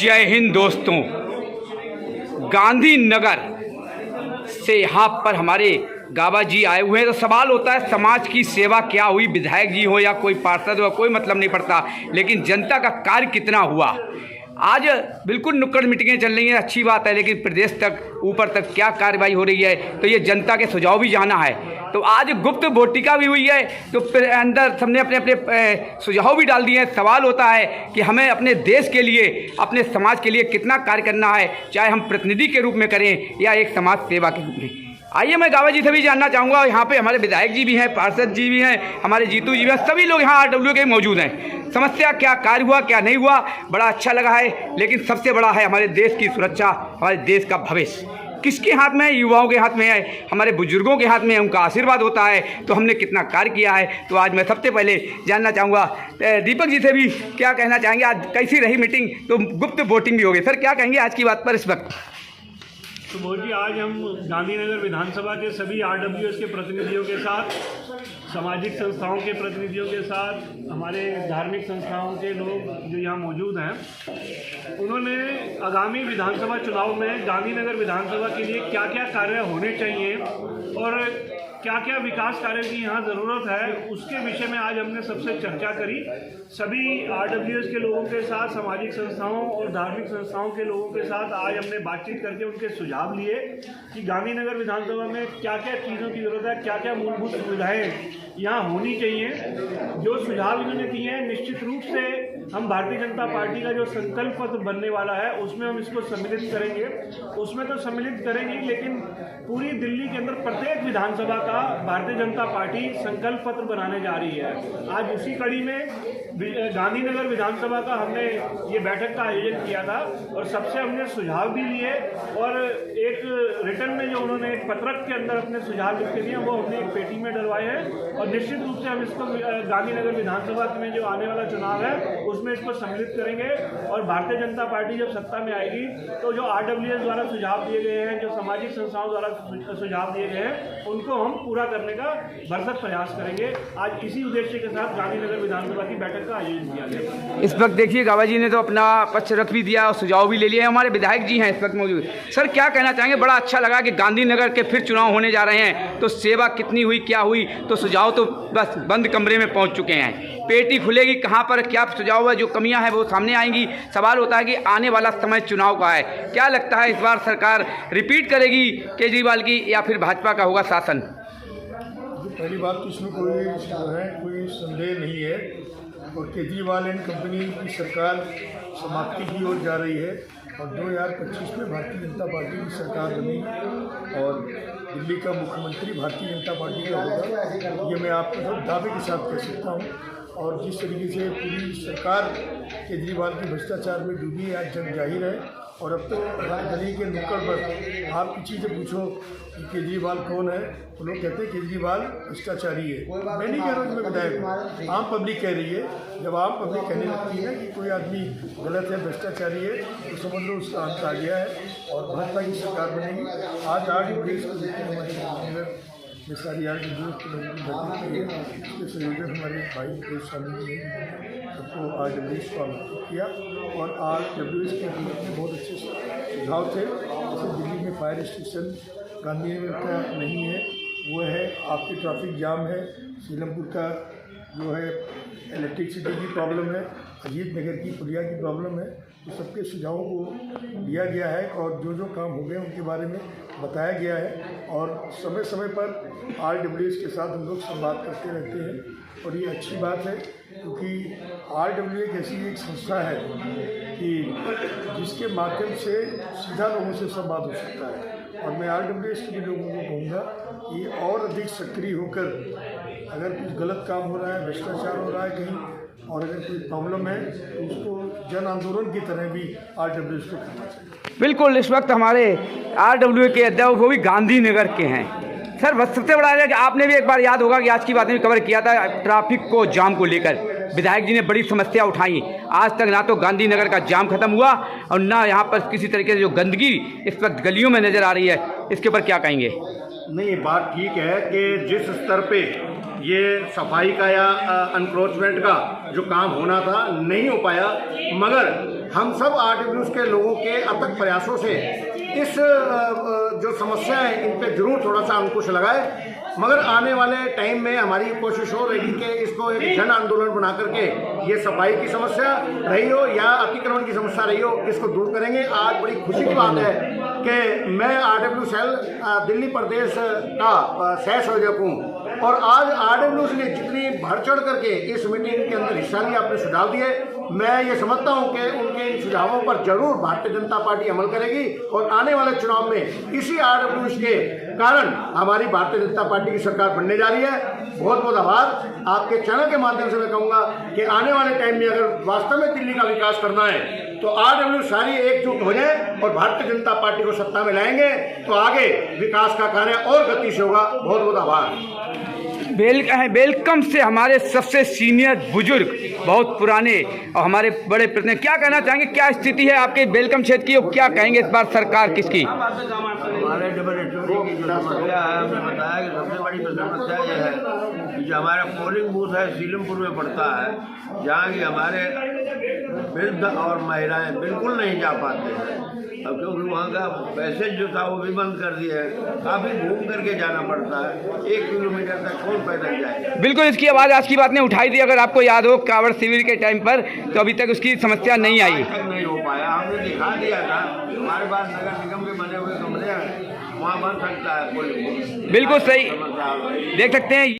जय हिंद दोस्तों। गांधीनगर से यहाँ पर हमारे गाबा जी आए हुए हैं, तो सवाल होता है समाज की सेवा क्या हुई। विधायक जी हो या कोई पार्षद हो, कोई मतलब नहीं पड़ता, लेकिन जनता का कार्य कितना हुआ। आज बिल्कुल नुक्कड़ मीटिंगें चल रही हैं, अच्छी बात है, लेकिन प्रदेश तक ऊपर तक क्या कार्रवाई हो रही है, तो ये जनता के सुझाव भी जाना है। तो आज गुप्त भोटिका भी हुई है, तो फिर अंदर सबने अपने अपने सुझाव भी डाल दिए हैं। सवाल होता है कि हमें अपने देश के लिए, अपने समाज के लिए कितना कार्य करना है, चाहे हम प्रतिनिधि के रूप में करें या एक समाज सेवा के रूप में। आइए मैं गावा जी से भी जानना चाहूँगा। यहाँ पे हमारे विधायक जी भी हैं, पार्षद जी भी हैं, हमारे जीतू जी भी हैं, सभी लोग यहाँ RW के मौजूद हैं। समस्या क्या कार्य हुआ, क्या नहीं हुआ, बड़ा अच्छा लगा है, लेकिन सबसे बड़ा है हमारे देश की सुरक्षा, हमारे देश का भविष्य किसके हाथ में है? युवाओं के हाथ में है, हमारे बुजुर्गों के हाथ में है, उनका आशीर्वाद होता है। तो हमने कितना कार्य किया है, तो आज मैं सबसे पहले जानना चाहूँगा दीपक जी से भी क्या कहना चाहेंगे। आज कैसी रही मीटिंग? तो गुप्त वोटिंग भी हो गई, सर क्या कहेंगे आज की बात पर इस वक्त? सुबोध जी, आज हम गांधीनगर विधानसभा के सभी RWS के प्रतिनिधियों के साथ, सामाजिक संस्थाओं के प्रतिनिधियों के साथ, हमारे धार्मिक संस्थाओं के लोग जो यहाँ मौजूद हैं, उन्होंने आगामी विधानसभा चुनाव में गांधीनगर विधानसभा के लिए क्या क्या कार्य होने चाहिए और क्या क्या विकास कार्य की यहाँ ज़रूरत है, उसके विषय में आज हमने सबसे चर्चा करी। सभी RWS के लोगों के साथ, सामाजिक संस्थाओं और धार्मिक संस्थाओं के लोगों के साथ आज हमने बातचीत करके उनके सुझाव लिए कि गांधीनगर विधानसभा में क्या क्या चीज़ों की ज़रूरत है, क्या क्या मूलभूत सुविधाएँ यहाँ होनी चाहिए। जो सुझाव इन्होंने दिए हैं, निश्चित रूप से हम भारतीय जनता पार्टी का जो संकल्प पत्र बनने वाला है उसमें हम इसको सम्मिलित करेंगे। उसमें तो सम्मिलित करेंगे, लेकिन पूरी दिल्ली के अंदर प्रत्येक विधानसभा का भारतीय जनता पार्टी संकल्प पत्र बनाने जा रही है। आज उसी कड़ी में गांधीनगर विधानसभा का हमने ये बैठक का आयोजन किया था और सबसे हमने सुझाव भी लिए और एक रिटर्न में जो उन्होंने एक पत्रक के अंदर अपने सुझाव लिख के दिए, वो हमने एक पेटी में डलवाए हैं और निश्चित रूप से हम इसको गांधीनगर विधानसभा में जो आने वाला चुनाव है उसमें इसको सम्मिलित करेंगे। और भारतीय जनता पार्टी जब सत्ता में आएगी तो जो RWS द्वारा सुझाव दिए गए हैं, जो सामाजिक संस्थाओं द्वारा सुझाव दिए गए हैं, उनको हम पूरा करने का भरसक प्रयास करेंगे। आज इसी उद्देश्य के साथ गांधीनगर विधानसभा की बैठक का आयोजन किया गया। इस वक्त देखिए गावा जी ने तो अपना पक्ष रख भी दिया और सुझाव भी ले लिया है। हमारे विधायक जी हैं इस वक्त मौजूद। सर क्या कहना चाहेंगे? बड़ा अच्छा लगा कि गांधीनगर के फिर चुनाव होने जा रहे हैं, तो सेवा कितनी हुई, क्या हुई, तो सुझाव तो बस बंद कमरे में पहुंच चुके हैं। पेटी खुलेगी, कहाँ पर क्या सुझाव है, जो कमियां हैं वो सामने आएंगी। सवाल होता है कि आने वाला समय चुनाव का है, क्या लगता है इस बार सरकार रिपीट करेगी केजरीवाल की या फिर भाजपा का होगा शासन? पहली बात तो इसमें कोई संदेह नहीं है और केजरीवाल एंड कंपनी की सरकार समाप्ति की ओर जा रही है और 2025 में भारतीय जनता पार्टी की सरकार बनी और दिल्ली का मुख्यमंत्री भारतीय जनता पार्टी का होगा। ये मैं आपको दावे के साथ कह सकता हूँ। और जिस तरीके से पूरी सरकार केजरीवाल की भ्रष्टाचार में डूबी है, आज जग जाहिर है। और अब तो गली के नुक्कड़ पर आप किसी से पूछो कि केजरीवाल कौन है, तो लोग कहते हैं केजरीवाल भ्रष्टाचारी है। मैं नहीं कह रहा हूँ, मैं विधायक हूँ, आम पब्लिक कह रही है। जब आम पब्लिक कहने लगती है कि कोई आदमी गलत है, भ्रष्टाचारी है, तो समझ लो उसका अंत आ गया है और भाजपा की सरकार बनेगी। आज RWS को देखते हमारे ये सारी RWS की लोगों की बैठक की है। इसके संयोजक हमारे भाई मुकेश स्वामी जी ने सबको RWS को आमंत्रित किया और RWS के में बहुत अच्छे सुझाव थे। जैसे दिल्ली में फायर स्टेशन गांधीनगर का नहीं है, वो है, आपकी ट्रैफिक जाम है, सीलमपुर का जो है इलेक्ट्रिसिटी की प्रॉब्लम है, अजीत नगर की पुलिया की प्रॉब्लम है। तो सबके सुझावों को लिया गया है और जो जो काम हो गए उनके बारे में बताया गया है और समय समय पर RWS के साथ हम लोग संवाद करते रहते हैं और ये अच्छी बात है, क्योंकि RWS एक ऐसी एक संस्था है कि जिसके माध्यम से सीधा लोगों से संवाद हो सकता है। और मैं RWS के भी लोगों को कहूँगा कि और अधिक सक्रिय होकर, अगर कुछ गलत काम हो रहा है, भ्रष्टाचार हो रहा है कहीं, और अगर कोई प्रॉब्लम है तो उसको जन आंदोलन की तरह भी RWS को करना चाहिए। बिल्कुल, इस वक्त हमारे RWS के अध्यक्ष वो भी गांधीनगर के हैं। सर बस सबसे बड़ा है कि आपने भी एक बार याद होगा कि आज की बात में कवर किया था ट्रैफिक को जाम को लेकर। विधायक जी ने बड़ी समस्या उठाई, आज तक ना तो गांधीनगर का जाम खत्म हुआ और ना यहाँ पर किसी तरीके से जो गंदगी इस वक्त गलियों में नज़र आ रही है, इसके ऊपर क्या कहेंगे? नहीं, ये बात ठीक है कि जिस स्तर पे ये सफाई का या अनक्रोचमेंट का जो काम होना था नहीं हो पाया, मगर हम सब आरडब्ल्यूएस के लोगों के अथक प्रयासों से इस जो समस्या है इन पे जरूर थोड़ा सा अंकुश लगाए, मगर आने वाले टाइम में हमारी कोशिश हो रही कि इसको एक जन आंदोलन बना करके ये सफाई की समस्या रही हो या अतिक्रमण की समस्या रही हो, इसको दूर करेंगे। आज बड़ी खुशी की बात है कि मैं आरडब्ल्यूएस दिल्ली प्रदेश का सह संयोजक हूँ और आज आरडब्ल्यूएस ने जितनी बढ़ चढ़ करके इस मीटिंग के अंदर हिस्सा लिया, अपने सुझाव दिए, मैं ये समझता हूँ कि उनके इन सुझावों पर जरूर भारतीय जनता पार्टी अमल करेगी और आने वाले चुनाव में इसी आरडब्ल्यूएस के कारण हमारी भारतीय जनता पार्टी की सरकार बनने जा रही है। बहुत बहुत आभार। आपके चैनल के माध्यम से मैं कहूँगा कि आने वाले टाइम में अगर वास्तव में दिल्ली का विकास करना है तो आरडब्ल्यूएस सारी एकजुट हो जाए और भारतीय जनता पार्टी को सत्ता में लाएंगे तो आगे विकास का कार्य और गति से होगा। बहुत बहुत आभार। वेलकम से हमारे सबसे सीनियर बुजुर्ग, बहुत पुराने और हमारे बड़े प्रतिनिधि, क्या कहना चाहेंगे, क्या स्थिति है आपके वेलकम क्षेत्र की और क्या कहेंगे इस बार सरकार किसकी? हमारे डबल एचओडी की जो समस्या है, हमने बताया कि सबसे बड़ी समस्या ये है कि जो हमारा पोलिंग बूथ है सीलमपुर में पड़ता है, जहाँ की हमारे वृद्ध और महिलाएं बिल्कुल नहीं जा पाते हैं। अब क्योंकि वहाँ का पैसेज जो था वो भी बंद कर दिया है, काफ़ी घूम करके जाना पड़ता है, 1 किलोमीटर तक कौन पैदल जाए। बिल्कुल, इसकी आवाज़ आज की बात ने उठाई थी, अगर आपको याद हो कांवड़ शिविर के टाइम पर, तो अभी तक उसकी समस्या नहीं आई, तक नहीं हो पाया। हमने दिखा दिया था, हमारे पास नगर निगम के बने हुए कमरे हैं, वहाँ बन सकता है। बिल्कुल सही, देख सकते हैं।